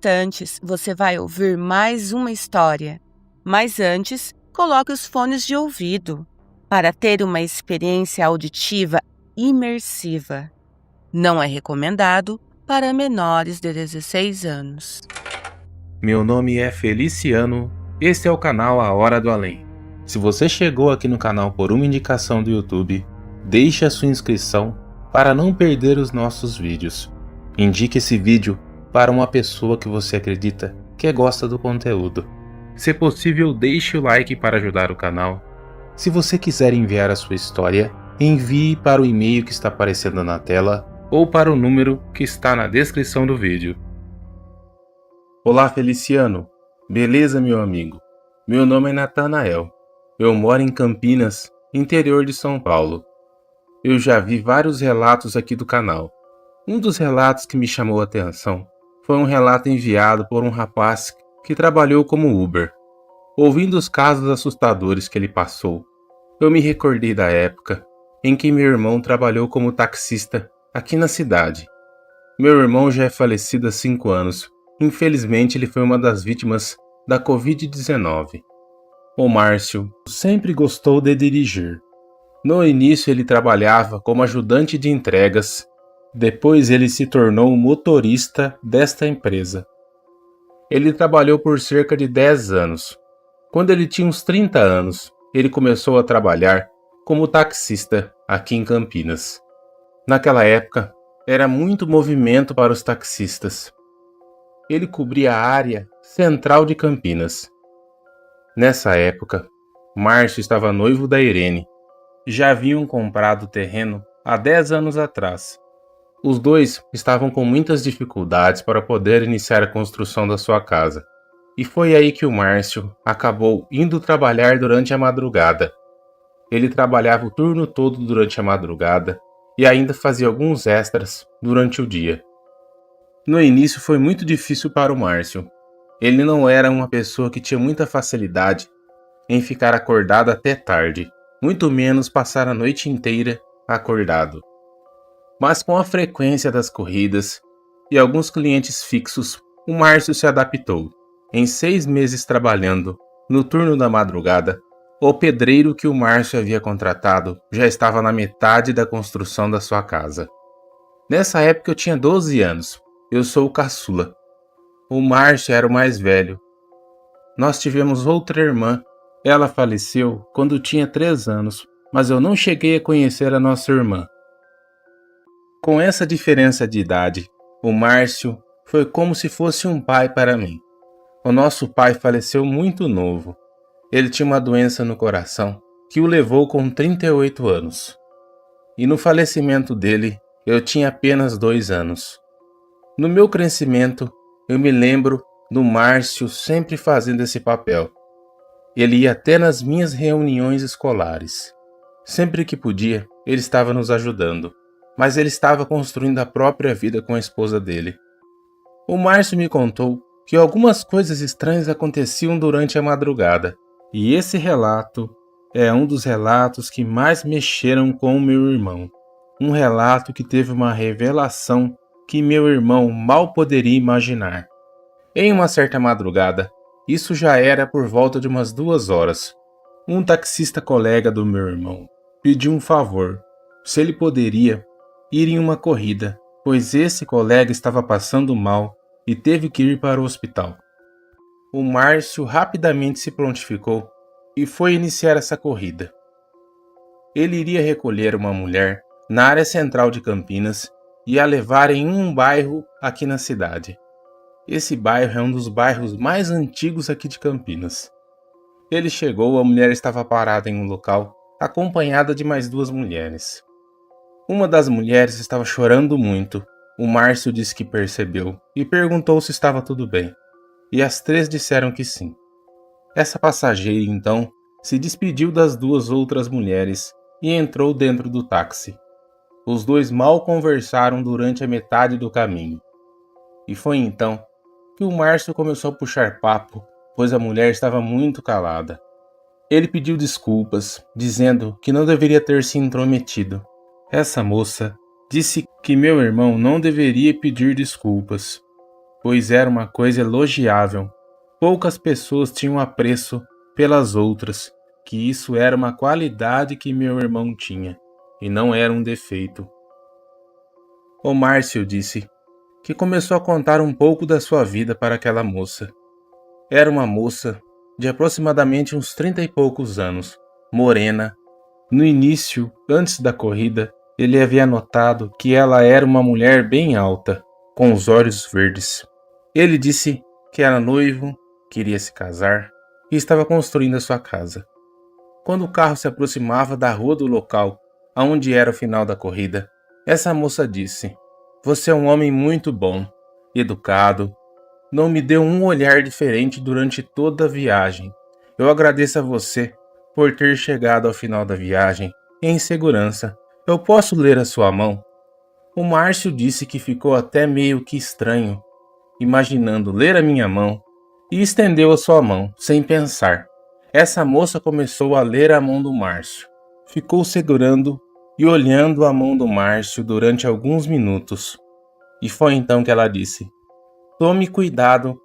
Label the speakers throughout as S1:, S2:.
S1: instantes, você vai ouvir mais uma história. Mas antes, coloque os fones de ouvido para ter uma experiência auditiva imersiva. Não é recomendado para menores de 16 anos.
S2: Meu nome é Feliciano, este é o canal A Hora do Além. Se você chegou aqui no canal por uma indicação do YouTube, deixe a sua inscrição para não perder os nossos vídeos. Indique esse vídeo para uma pessoa que você acredita que gosta do conteúdo. Se possível, deixe o like para ajudar o canal. Se você quiser enviar a sua história, envie para o e-mail que está aparecendo na tela ou para o número que está na descrição do vídeo. Olá, Feliciano. Beleza, meu amigo? Meu nome é Natanael. Eu moro em Campinas, interior de São Paulo. Eu já vi vários relatos aqui do canal. Um dos relatos que me chamou a atenção foi um relato enviado por um rapaz que trabalhou como Uber. Ouvindo os casos assustadores que ele passou, eu me recordei da época em que meu irmão trabalhou como taxista aqui na cidade. Meu irmão já é falecido há 5 anos. Infelizmente, ele foi uma das vítimas da Covid-19. O Márcio sempre gostou de dirigir. No início, ele trabalhava como ajudante de entregas. Depois, ele se tornou motorista desta empresa. Ele trabalhou por cerca de 10 anos. Quando ele tinha uns 30 anos, ele começou a trabalhar como taxista aqui em Campinas. Naquela época, era muito movimento para os taxistas. Ele cobria a área central de Campinas. Nessa época, Márcio estava noivo da Irene. Já haviam comprado o terreno há 10 anos atrás. Os dois estavam com muitas dificuldades para poder iniciar a construção da sua casa. E foi aí que o Márcio acabou indo trabalhar durante a madrugada. Ele trabalhava o turno todo durante a madrugada e ainda fazia alguns extras durante o dia. No início foi muito difícil para o Márcio. Ele não era uma pessoa que tinha muita facilidade em ficar acordado até tarde, muito menos passar a noite inteira acordado. Mas com a frequência das corridas e alguns clientes fixos, o Márcio se adaptou. Em 6 meses trabalhando no turno da madrugada, o pedreiro que o Márcio havia contratado já estava na metade da construção da sua casa. Nessa época eu tinha 12 anos. Eu sou o caçula. O Márcio era o mais velho. Nós tivemos outra irmã. Ela faleceu quando tinha 3 anos, mas eu não cheguei a conhecer a nossa irmã. Com essa diferença de idade, o Márcio foi como se fosse um pai para mim. O nosso pai faleceu muito novo. Ele tinha uma doença no coração que o levou com 38 anos. E no falecimento dele, eu tinha apenas 2 anos. No meu crescimento, eu me lembro do Márcio sempre fazendo esse papel. Ele ia até nas minhas reuniões escolares. Sempre que podia, ele estava nos ajudando, mas ele estava construindo a própria vida com a esposa dele. O Márcio me contou que algumas coisas estranhas aconteciam durante a madrugada, e esse relato é um dos relatos que mais mexeram com o meu irmão. Um relato que teve uma revelação que meu irmão mal poderia imaginar. Em uma certa madrugada, isso já era por volta de umas 2 horas, um taxista colega do meu irmão pediu um favor, se ele poderia ir em uma corrida, pois esse colega estava passando mal e teve que ir para o hospital. O Márcio rapidamente se prontificou e foi iniciar essa corrida. Ele iria recolher uma mulher na área central de Campinas e a levar em um bairro aqui na cidade. Esse bairro é um dos bairros mais antigos aqui de Campinas. Ele chegou, a mulher estava parada em um local, acompanhada de mais 2 mulheres. Uma das mulheres estava chorando muito. O Márcio disse que percebeu e perguntou se estava tudo bem. E as 3 disseram que sim. Essa passageira, então, se despediu das 2 outras mulheres e entrou dentro do táxi. Os 2 mal conversaram durante a metade do caminho. E foi então que o Márcio começou a puxar papo, pois a mulher estava muito calada. Ele pediu desculpas, dizendo que não deveria ter se intrometido. Essa moça disse que meu irmão não deveria pedir desculpas. pois era uma coisa elogiável. Poucas pessoas tinham apreço pelas outras, que isso era uma qualidade que meu irmão tinha, e não era um defeito. O Márcio disse que começou a contar um pouco da sua vida para aquela moça. Era uma moça de aproximadamente uns 30 e poucos anos, morena. No início, antes da corrida, ele havia notado que ela era uma mulher bem alta, com os olhos verdes. Ele disse que era noivo, queria se casar e estava construindo a sua casa. Quando o carro se aproximava da rua do local, aonde era o final da corrida, essa moça disse: "Você é um homem muito bom, educado. Não me deu um olhar diferente durante toda a viagem. Eu agradeço a você por ter chegado ao final da viagem em segurança. Eu posso ler a sua mão?" O Márcio disse que ficou até meio que estranho, imaginando ler a minha mão, e estendeu a sua mão, sem pensar. Essa moça começou a ler a mão do Márcio. Ficou segurando e olhando a mão do Márcio durante alguns minutos. E foi então que ela disse: "Tome cuidado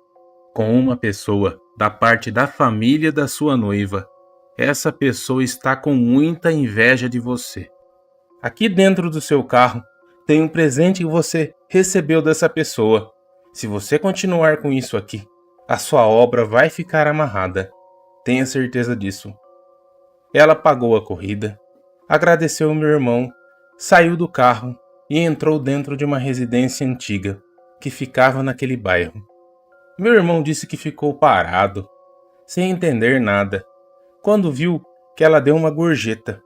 S2: com uma pessoa da parte da família da sua noiva. Essa pessoa está com muita inveja de você. Aqui dentro do seu carro tem um presente que você recebeu dessa pessoa. Se você continuar com isso aqui, a sua obra vai ficar amarrada. Tenha certeza disso." Ela pagou a corrida, agradeceu ao meu irmão, saiu do carro e entrou dentro de uma residência antiga que ficava naquele bairro. Meu irmão disse que ficou parado, sem entender nada, quando viu que ela deu uma gorjeta.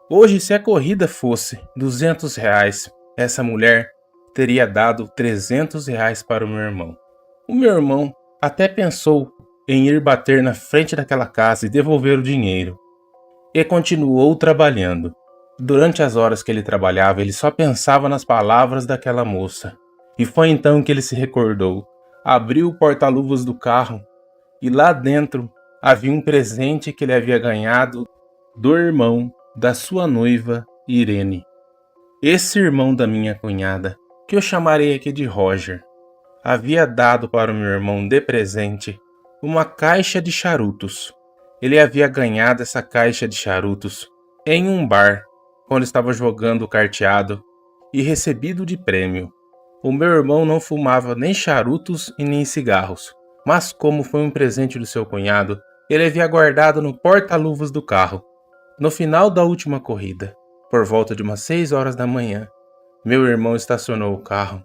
S2: Hoje, se a corrida fosse R$ 200, essa mulher teria dado R$ 300 para o meu irmão. O meu irmão até pensou em ir bater na frente daquela casa e devolver o dinheiro. E continuou trabalhando. Durante as horas que ele trabalhava, ele só pensava nas palavras daquela moça. E foi então que ele se recordou. Abriu o porta-luvas do carro e lá dentro havia um presente que ele havia ganhado do irmão da sua noiva, Irene. Esse irmão da minha cunhada, que eu chamarei aqui de Roger, havia dado para o meu irmão de presente uma caixa de charutos. Ele havia ganhado essa caixa de charutos em um bar, quando estava jogando carteado, e recebido de prêmio. O meu irmão não fumava nem charutos e nem cigarros, mas como foi um presente do seu cunhado, ele havia guardado no porta-luvas do carro. No final da última corrida, por volta de umas 6 horas da manhã, meu irmão estacionou o carro,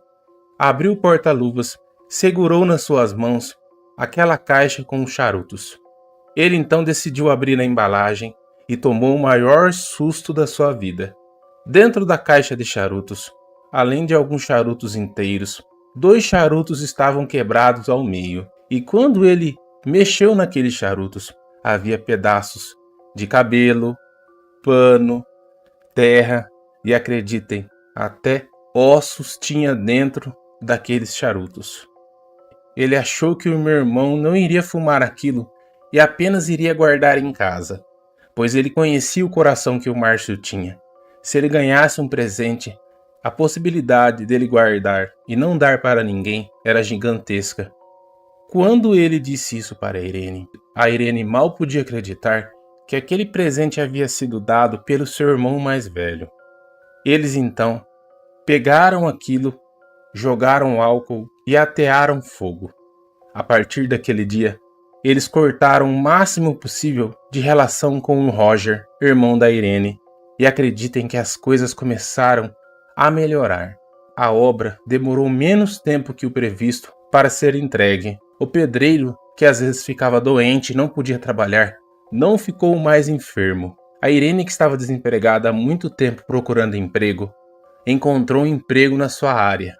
S2: abriu o porta-luvas, segurou nas suas mãos aquela caixa com os charutos. Ele então decidiu abrir a embalagem e tomou o maior susto da sua vida. Dentro da caixa de charutos, além de alguns charutos inteiros, 2 charutos estavam quebrados ao meio, e quando ele mexeu naqueles charutos, havia pedaços de cabelo, pano, terra e, acreditem, até ossos tinha dentro daqueles charutos. Ele achou que o meu irmão não iria fumar aquilo e apenas iria guardar em casa, pois ele conhecia o coração que o Márcio tinha. Se ele ganhasse um presente, a possibilidade dele guardar e não dar para ninguém era gigantesca. Quando ele disse isso para a Irene mal podia acreditar que aquele presente havia sido dado pelo seu irmão mais velho. Eles então pegaram aquilo, jogaram álcool e atearam fogo. A partir daquele dia, eles cortaram o máximo possível de relação com o Roger, irmão da Irene, e acreditem que as coisas começaram a melhorar. A obra demorou menos tempo que o previsto para ser entregue. O pedreiro, que às vezes ficava doente e não podia trabalhar, não ficou mais enfermo. A Irene, que estava desempregada há muito tempo procurando emprego, encontrou um emprego na sua área.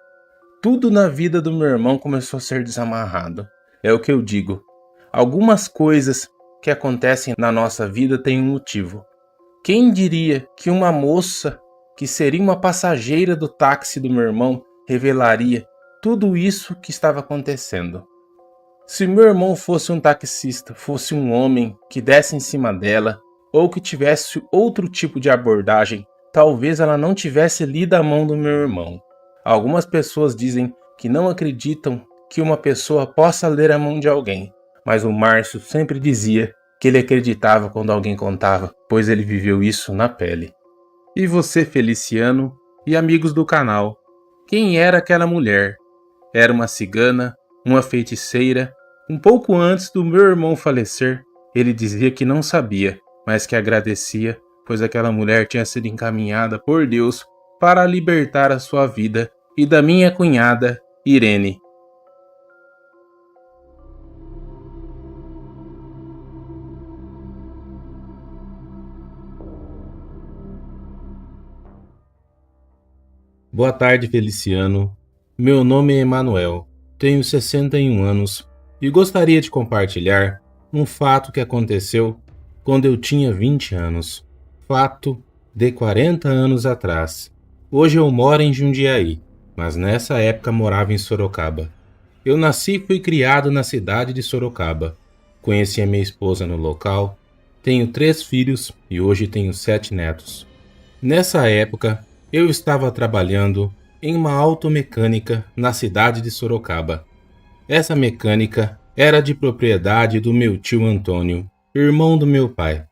S2: Tudo na vida do meu irmão começou a ser desamarrado. É o que eu digo. Algumas coisas que acontecem na nossa vida têm um motivo. Quem diria que uma moça que seria uma passageira do táxi do meu irmão revelaria tudo isso que estava acontecendo? Se meu irmão fosse um taxista, fosse um homem que desse em cima dela, ou que tivesse outro tipo de abordagem, talvez ela não tivesse lido a mão do meu irmão. Algumas pessoas dizem que não acreditam que uma pessoa possa ler a mão de alguém, mas o Márcio sempre dizia que ele acreditava quando alguém contava, pois ele viveu isso na pele. E você, Feliciano, e amigos do canal, quem era aquela mulher? Era uma cigana, uma feiticeira? Um pouco antes do meu irmão falecer, ele dizia que não sabia, mas que agradecia, pois aquela mulher tinha sido encaminhada por Deus para libertar a sua vida e da minha cunhada, Irene. Boa tarde, Feliciano. Meu nome é Emanuel, tenho 61 anos e gostaria de compartilhar um fato que aconteceu quando eu tinha 20 anos. Fato de 40 anos atrás. Hoje eu moro em Jundiaí, mas nessa época morava em Sorocaba. Eu nasci e fui criado na cidade de Sorocaba. Conheci a minha esposa no local, tenho 3 filhos e hoje tenho 7 netos. Nessa época, eu estava trabalhando em uma automecânica na cidade de Sorocaba. Essa mecânica era de propriedade do meu tio Antônio, irmão do meu pai.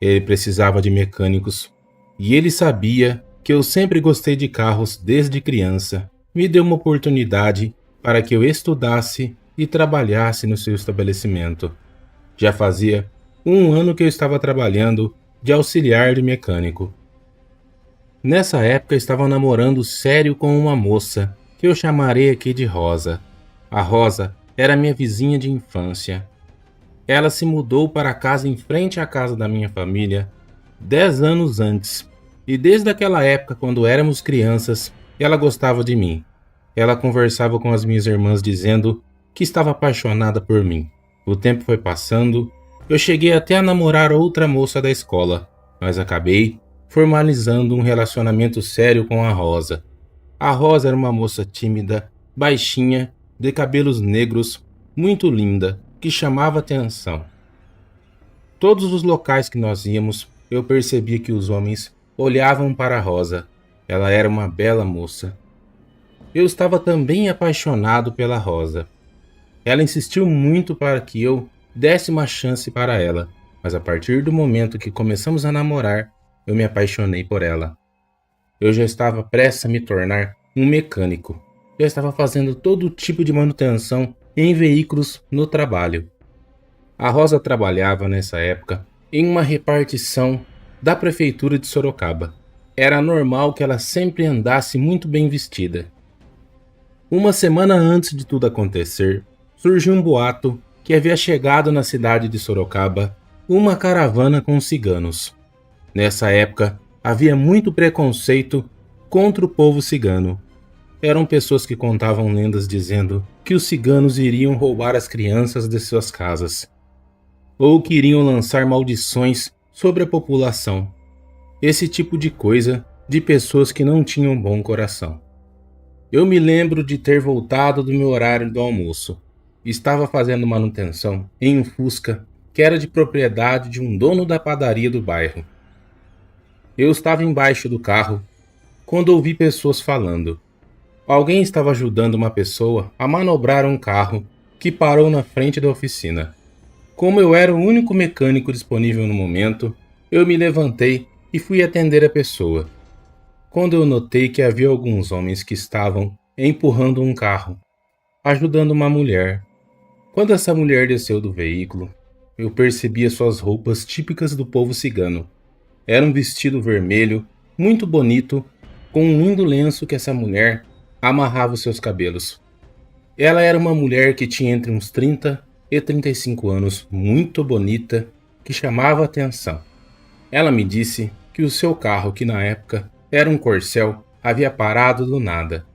S2: Ele precisava de mecânicos e ele sabia que eu sempre gostei de carros desde criança. Me deu uma oportunidade para que eu estudasse e trabalhasse no seu estabelecimento. Já fazia 1 ano que eu estava trabalhando de auxiliar de mecânico. Nessa época eu estava namorando sério com uma moça, que eu chamarei aqui de Rosa. A Rosa era minha vizinha de infância. Ela se mudou para a casa em frente à casa da minha família 10 anos antes. E desde aquela época, quando éramos crianças, ela gostava de mim. Ela conversava com as minhas irmãs dizendo que estava apaixonada por mim. O tempo foi passando, eu cheguei até a namorar outra moça da escola, mas acabei formalizando um relacionamento sério com a Rosa. A Rosa era uma moça tímida, baixinha, de cabelos negros, muito linda, que chamava atenção. Todos os locais que nós íamos, eu percebia que os homens olhavam para a Rosa. Ela era uma bela moça. Eu estava também apaixonado pela Rosa. Ela insistiu muito para que eu desse uma chance para ela, mas a partir do momento que começamos a namorar, eu me apaixonei por ela. Eu já estava prestes a me tornar um mecânico. Já estava fazendo todo tipo de manutenção em veículos no trabalho. A Rosa trabalhava nessa época em uma repartição da prefeitura de Sorocaba. Era normal que ela sempre andasse muito bem vestida. Uma semana antes de tudo acontecer, surgiu um boato que havia chegado na cidade de Sorocaba uma caravana com ciganos. Nessa época, havia muito preconceito contra o povo cigano. Eram pessoas que contavam lendas dizendo que os ciganos iriam roubar as crianças de suas casas, ou que iriam lançar maldições sobre a população. Esse tipo de coisa de pessoas que não tinham bom coração. Eu me lembro de ter voltado do meu horário do almoço. Estava fazendo manutenção em um Fusca que era de propriedade de um dono da padaria do bairro. Eu estava embaixo do carro quando ouvi pessoas falando. Alguém estava ajudando uma pessoa a manobrar um carro que parou na frente da oficina. Como eu era o único mecânico disponível no momento, eu me levantei e fui atender a pessoa. Quando eu notei que havia alguns homens que estavam empurrando um carro, ajudando uma mulher. Quando essa mulher desceu do veículo, eu percebi as suas roupas típicas do povo cigano. Era um vestido vermelho, muito bonito, com um lindo lenço que essa mulher amarrava os seus cabelos. Ela era uma mulher que tinha entre uns 30 e 35 anos, muito bonita, que chamava a atenção. Ela me disse que o seu carro, que na época era um Corcel, havia parado do nada.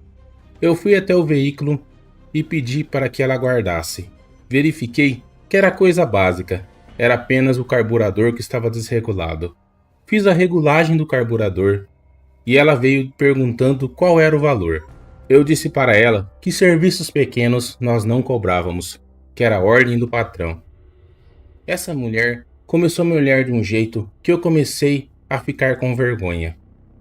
S2: Eu fui até o veículo e pedi para que ela aguardasse. Verifiquei que era coisa básica, era apenas o carburador que estava desregulado. Fiz a regulagem do carburador e ela veio perguntando qual era o valor. Eu disse para ela que serviços pequenos nós não cobrávamos, que era a ordem do patrão. Essa mulher começou a me olhar de um jeito que eu comecei a ficar com vergonha.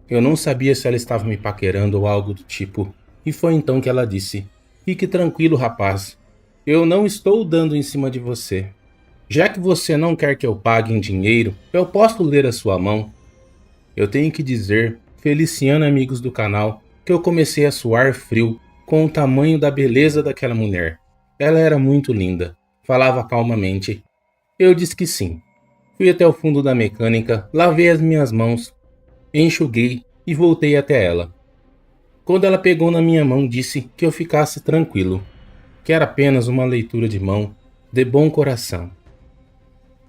S2: Eu não sabia se ela estava me paquerando ou algo do tipo, e foi então que ela disse: Fique tranquilo, rapaz. Eu não estou dando em cima de você. Já que você não quer que eu pague em dinheiro, eu posso ler a sua mão. Eu tenho que dizer, Feliciano e amigos do canal, que eu comecei a suar frio com o tamanho da beleza daquela mulher. Ela era muito linda, falava calmamente. Eu disse que sim. Fui até o fundo da mecânica, lavei as minhas mãos, enxuguei e voltei até ela. Quando ela pegou na minha mão, disse que eu ficasse tranquilo, que era apenas uma leitura de mão, de bom coração.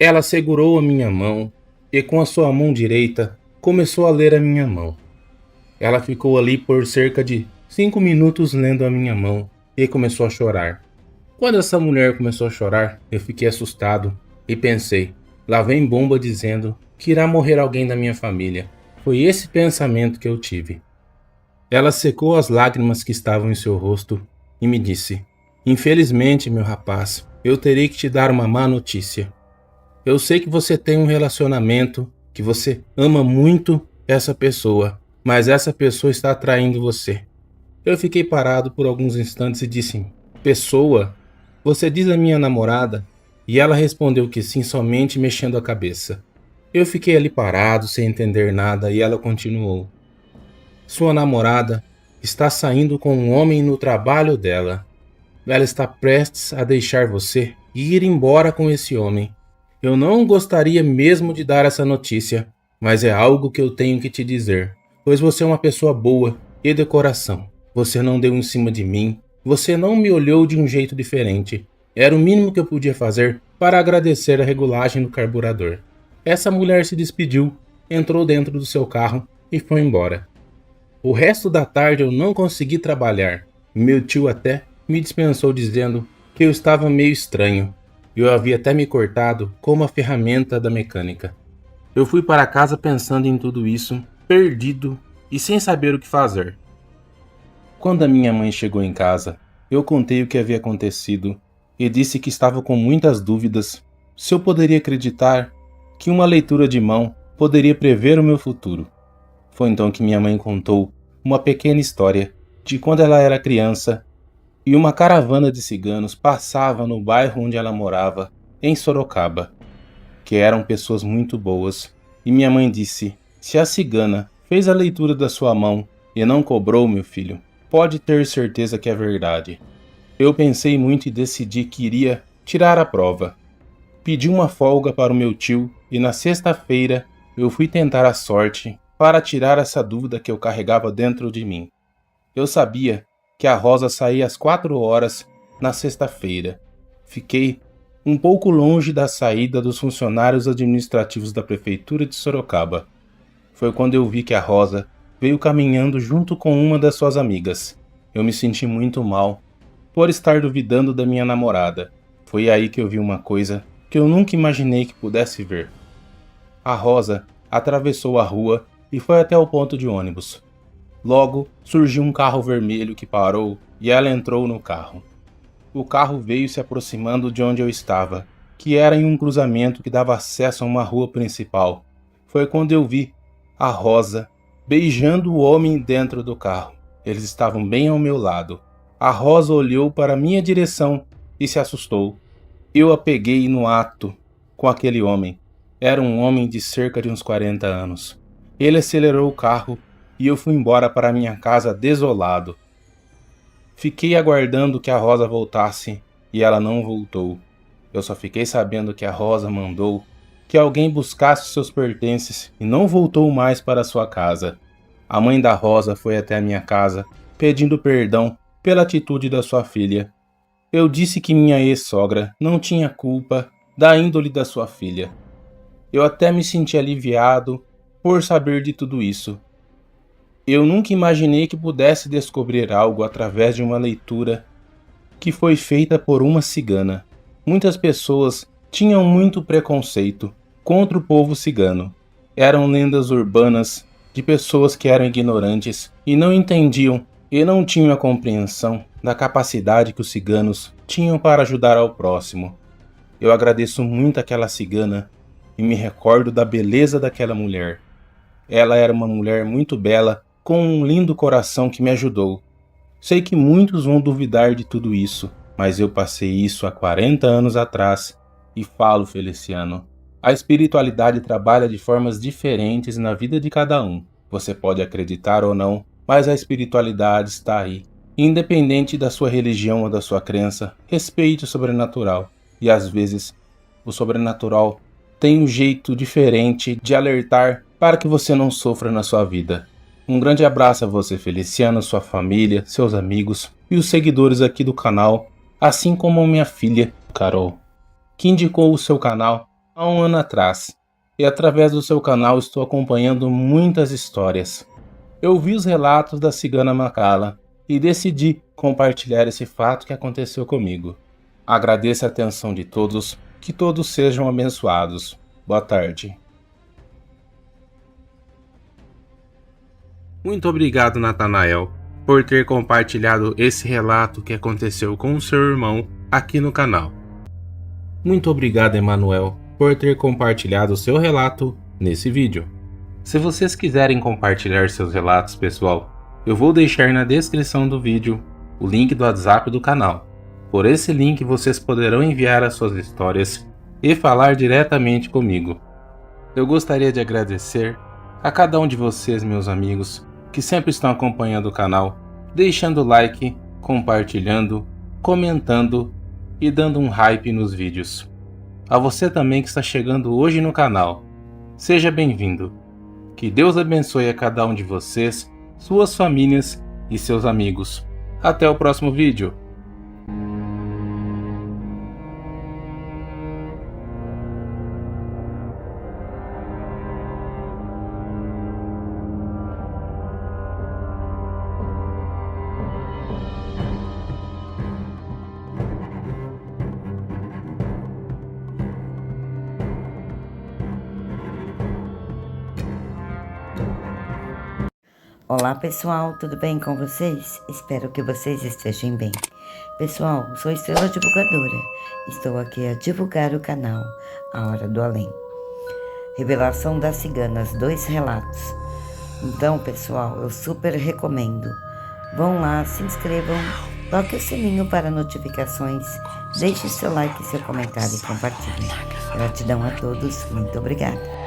S2: Ela segurou a minha mão e com a sua mão direita começou a ler a minha mão. Ela ficou ali por cerca de 5 minutos lendo a minha mão e começou a chorar. Quando essa mulher começou a chorar, eu fiquei assustado e pensei, lá vem bomba dizendo que irá morrer alguém da minha família. Foi esse pensamento que eu tive. Ela secou as lágrimas que estavam em seu rosto e me disse, infelizmente, meu rapaz, eu terei que te dar uma má notícia. Eu sei que você tem um relacionamento, que você ama muito essa pessoa, mas essa pessoa está traindo você. Eu fiquei parado por alguns instantes e disse, pessoa? Você diz a minha namorada? E ela respondeu que sim, somente mexendo a cabeça. Eu fiquei ali parado, sem entender nada, e ela continuou. Sua namorada está saindo com um homem no trabalho dela. Ela está prestes a deixar você e ir embora com esse homem. Eu não gostaria mesmo de dar essa notícia, mas é algo que eu tenho que te dizer, pois você é uma pessoa boa e de coração. Você não deu em cima de mim, você não me olhou de um jeito diferente. Era o mínimo que eu podia fazer para agradecer a regulagem do carburador. Essa mulher se despediu, entrou dentro do seu carro e foi embora. O resto da tarde eu não consegui trabalhar. Meu tio até me dispensou dizendo que eu estava meio estranho. Eu havia até me cortado com uma ferramenta da mecânica. Eu fui para casa pensando em tudo isso, perdido e sem saber o que fazer. Quando a minha mãe chegou em casa, eu contei o que havia acontecido e disse que estava com muitas dúvidas se eu poderia acreditar que uma leitura de mão poderia prever o meu futuro. Foi então que minha mãe contou uma pequena história de quando ela era criança e uma caravana de ciganos passava no bairro onde ela morava, em Sorocaba, que eram pessoas muito boas, e minha mãe disse, se a cigana fez a leitura da sua mão e não cobrou, meu filho, pode ter certeza que é verdade. Eu pensei muito e decidi que iria tirar a prova. Pedi uma folga para o meu tio e na sexta-feira eu fui tentar a sorte para tirar essa dúvida que eu carregava dentro de mim. Eu sabia que a Rosa saía às 4 horas na sexta-feira. Fiquei um pouco longe da saída dos funcionários administrativos da prefeitura de Sorocaba. Foi quando eu vi que a Rosa veio caminhando junto com uma das suas amigas. Eu me senti muito mal por estar duvidando da minha namorada. Foi aí que eu vi uma coisa que eu nunca imaginei que pudesse ver. A Rosa atravessou a rua e foi até o ponto de ônibus. Logo, surgiu um carro vermelho que parou e ela entrou no carro. O carro veio se aproximando de onde eu estava, que era em um cruzamento que dava acesso a uma rua principal. Foi quando eu vi a Rosa beijando o homem dentro do carro. Eles estavam bem ao meu lado. A Rosa olhou para minha direção e se assustou. Eu a peguei no ato com aquele homem. Era um homem de cerca de uns 40 anos. Ele acelerou o carro e eu fui embora para minha casa desolado. Fiquei aguardando que a Rosa voltasse e ela não voltou. Eu só fiquei sabendo que a Rosa mandou que alguém buscasse seus pertences e não voltou mais para sua casa. A mãe da Rosa foi até a minha casa pedindo perdão pela atitude da sua filha. Eu disse que minha ex-sogra não tinha culpa da índole da sua filha. Eu até me senti aliviado por saber de tudo isso. Eu nunca imaginei que pudesse descobrir algo através de uma leitura que foi feita por uma cigana. Muitas pessoas tinham muito preconceito contra o povo cigano. Eram lendas urbanas de pessoas que eram ignorantes e não entendiam e não tinham a compreensão da capacidade que os ciganos tinham para ajudar ao próximo. Eu agradeço muito àquela cigana e me recordo da beleza daquela mulher. Ela era uma mulher muito bela, com um lindo coração que me ajudou. Sei que muitos vão duvidar de tudo isso, mas eu passei isso há 40 anos atrás e falo, Feliciano. A espiritualidade trabalha de formas diferentes na vida de cada um. Você pode acreditar ou não, mas a espiritualidade está aí. Independente da sua religião ou da sua crença, respeite o sobrenatural. E às vezes, o sobrenatural tem um jeito diferente de alertar para que você não sofra na sua vida. Um grande abraço a você, Feliciano, sua família, seus amigos e os seguidores aqui do canal, assim como minha filha, Carol, que indicou o seu canal há um ano atrás. E através do seu canal estou acompanhando muitas histórias. Eu vi os relatos da cigana Macala e decidi compartilhar esse fato que aconteceu comigo. Agradeço a atenção de todos, que todos sejam abençoados. Boa tarde. Muito obrigado, Natanael, por ter compartilhado esse relato que aconteceu com o seu irmão aqui no canal. Muito obrigado, Emanuel, por ter compartilhado o seu relato nesse vídeo. Se vocês quiserem compartilhar seus relatos, pessoal, eu vou deixar na descrição do vídeo o link do WhatsApp do canal. Por esse link vocês poderão enviar as suas histórias e falar diretamente comigo. Eu gostaria de agradecer a cada um de vocês, meus amigos, que sempre estão acompanhando o canal, deixando o like, compartilhando, comentando e dando um hype nos vídeos. A você também que está chegando hoje no canal, seja bem-vindo. Que Deus abençoe a cada um de vocês, suas famílias e seus amigos. Até o próximo vídeo.
S3: Olá pessoal, tudo bem com vocês? Espero que vocês estejam bem. Pessoal, sou Estrela Divulgadora. Estou aqui a divulgar o canal A Hora do Além. Revelação das Ciganas, 2 relatos. Então pessoal, eu super recomendo. Vão lá, se inscrevam, toque o sininho para notificações, deixe seu like, seu comentário e compartilhe. Gratidão a todos, muito obrigada.